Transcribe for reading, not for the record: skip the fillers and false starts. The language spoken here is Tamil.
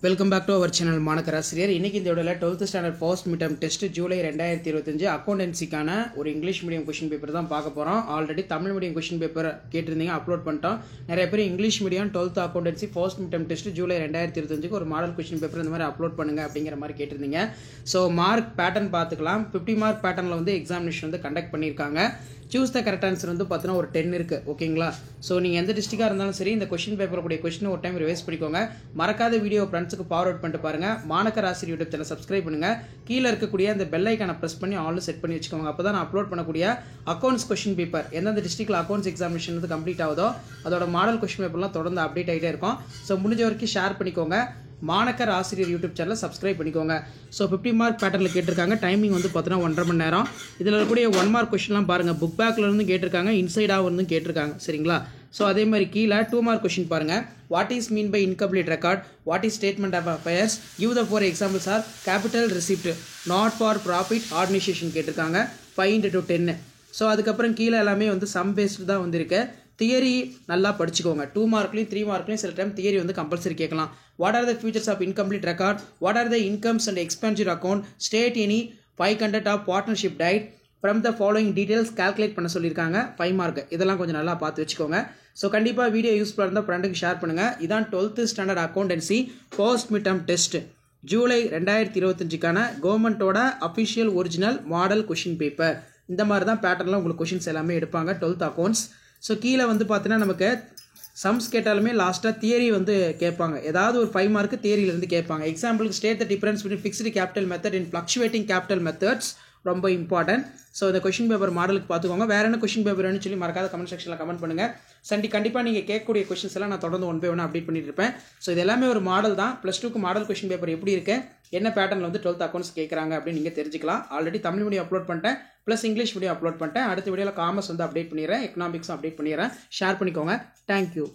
Welcome back to our channel மாணக்கர் ஆசிரியர். இன்னைக்கு இந்த வீடியோவில் 12th standard first mid term test July 2025 அக்கௌண்டன்சிக்கான ஒரு இங்கிலீஷ் மீடியம் கொஸ்டின் பேப்பர் தான் பார்க்க போகிறோம். Already Tamil medium question paper கேட்டிருந்தீங்க, அப்லோட் பண்ணிட்டோம். நிறைய பேர் English medium 12th accountancy first mid term test July 2025 ஒரு மாடல் கொஸ்டின் பேப்பர் இந்த மாதிரி அப்லோட் பண்ணுங்க அப்படிங்கிற மாதிரி கேட்டிருந்தீங்க. ஸோ மார்க் பேட்டர்ன் பார்த்துக்கலாம். 50 மார்க் பேட்டர்னில் வந்து எக்ஸாமினேஷன் வந்து கண்டக்ட் பண்ணியிருக்காங்க. சூஸ் த கரெக்ட் ஆன்சர் வந்து பார்த்தீங்கன்னா ஒரு 10 இருக்குது. ஓகேங்களா? ஸோ நீங்கள் எந்த டிஸ்ட்ரிக்டாக இருந்தாலும் சரி இந்த கொஸ்டின் பேப்பர் கூடிய கொஸ்டின் ஒரு டைம் ரிவைஸ் பண்ணிக்கோங்க. மறக்காத வீடியோ ஃப்ரெண்ட்ஸுக்கு ஃபார்வர்ட் பண்ணிட்டு பாருங்க. மாணக்கர் ஆசிரியர் யூடியூப் சேனல் சப்ஸ்கிரைப் பண்ணுங்க. கீழே இருக்கக்கூடிய அந்த பெல் ஐக்கானை ப்ரெஸ் பண்ணி ஆல் செட் பண்ணி வச்சுக்கோங்க. அப்போ தான் நான் அப்லோட் பண்ணக்கூடிய அக்கௌண்ட்ஸ் கொஸ்டின் பேப்பர் எந்தெந்த டிஸ்ட்ரிக்ட்ல அக்கௌண்ட்ஸ் எக்ஸாமினேஷன் வந்து கம்ப்ளீட் ஆகுதோ அதோட மாடல் கொஸ்டின் பேப்பர்லாம் தொடர்ந்து அப்டேட் ஆகிட்டே இருக்கும். ஸோ முடிஞ்ச வரைக்கும் ஷேர் பண்ணிக்கோங்க. மாணக்கர் ஆசிரியர் யூடியூப் சேனலை சப்ஸ்கிரைப் பண்ணிக்கோங்க. ஸோ 50 மார்க் பேட்டர்னில் கேட்டிருக்காங்க. டைமிங் வந்து பார்த்தீங்கன்னா 1.5 மணி நேரம். இதில் இருக்கக்கூடிய 1 மார்க் கொஸ்டின்லாம் பாருங்கள். புக் பேக்கில் இருந்து கேட்டிருக்காங்க, இன்சைடாக இருந்து கேட்டிருக்காங்க. சரிங்களா? ஸோ அதே மாதிரி கீழே 2 மார்க் கொஸ்டின் பாருங்கள். What is mean by incomplete record? What is statement of affairs? Give the 4 examples or capital receipt not for profit organisation கேட்டிருக்காங்க. 5 to 10. ஸோ அதுக்கப்புறம் கீழே எல்லாமே வந்து சம் பேஸ்டு தான் வந்திருக்கு. தியரி நல்லா படிச்சுக்கோங்க. 2 மார்க்லையும் 3 மார்க்லையும் சில டைம் தியரி வந்து கம்பல்சரி கேட்கலாம். What are the features of incomplete record? What are the incomes and expenditure account? State any 5 conduct of partnership tied from the following details calculate பண்ண சொல்லியிருக்காங்க. 5 மார்க். இதெல்லாம் கொஞ்சம் நல்லா பார்த்து வச்சுக்கோங்க. ஸோ கண்டிப்பாக வீடியோ யூஸ்ஃபுல்லாக இருந்தால் ஃப்ரெண்டுக்கு ஷேர் பண்ணுங்கள். இதான் 12th standard accountancy first mid term test July 2025க்கான கவர்மெண்ட்டோட official original model question paper. இந்த மாதிரி தான் பேட்டர்னில் உங்களுக்கு கொஷின்ஸ் எல்லாமே எடுப்பாங்க 12th அக்கௌண்ட்ஸ். ஸோ கீழே வந்து பார்த்தீங்கன்னா நமக்கு சம்ஸ் கேட்டாலுமே லாஸ்ட்டாக தியரி வந்து கேட்பாங்க. ஏதாவது ஒரு 5 மார்க்கு தியரியிலேருந்து கேட்பாங்க. எக்ஸாம்பிளுக்கு state the difference between fixed capital method in fluctuating capital methods ரொம்ப இம்பார்ட்டன்ட். ஸோ இந்த கொஷின் பேப்பர் மாடலுக்கு பார்த்துக்கோங்க. வேறு என்ன கொஷின் பேப்பர்னு சொல்லி மறக்காத கமெண்ட் செக்ஷனில் கமெண்ட் பண்ணுங்கள். கண்டிப்பாக நீங்கள் கேட்கக்கூடிய கொஷின்ஸ் எல்லாம் நான் தொடர்ந்து 1 by 1 அப்டேட் பண்ணிட்டு இருப்பேன். ஸோ இது எல்லாமே ஒரு மாடல் தான். +2க்கு மாடல் கொஷின் பேப்பர் எப்படி இருக்கு, என்ன பேட்டர்னில் வந்து 12th அக்கௌண்ட்ஸ் கேட்குறாங்க அப்படின்னு நீங்கள் தெரிஞ்சுக்கலாம். ஆல்ரெடி தமிழ் வீடியோ அப்லோட் பண்ணிட்டேன், ப்ளஸ் இங்கிலீஷ் வீடியோ அப்லோட் பண்ணிட்டேன். அடுத்த வீடியோவில் காமர்ஸ் வந்து அப்டேட் பண்ணிடுறேன், எக்கனாமிக்ஸும் அப்டேட் பண்ணிடுறேன். ஷேர் பண்ணிக்கோங்க. தேங்க்யூ.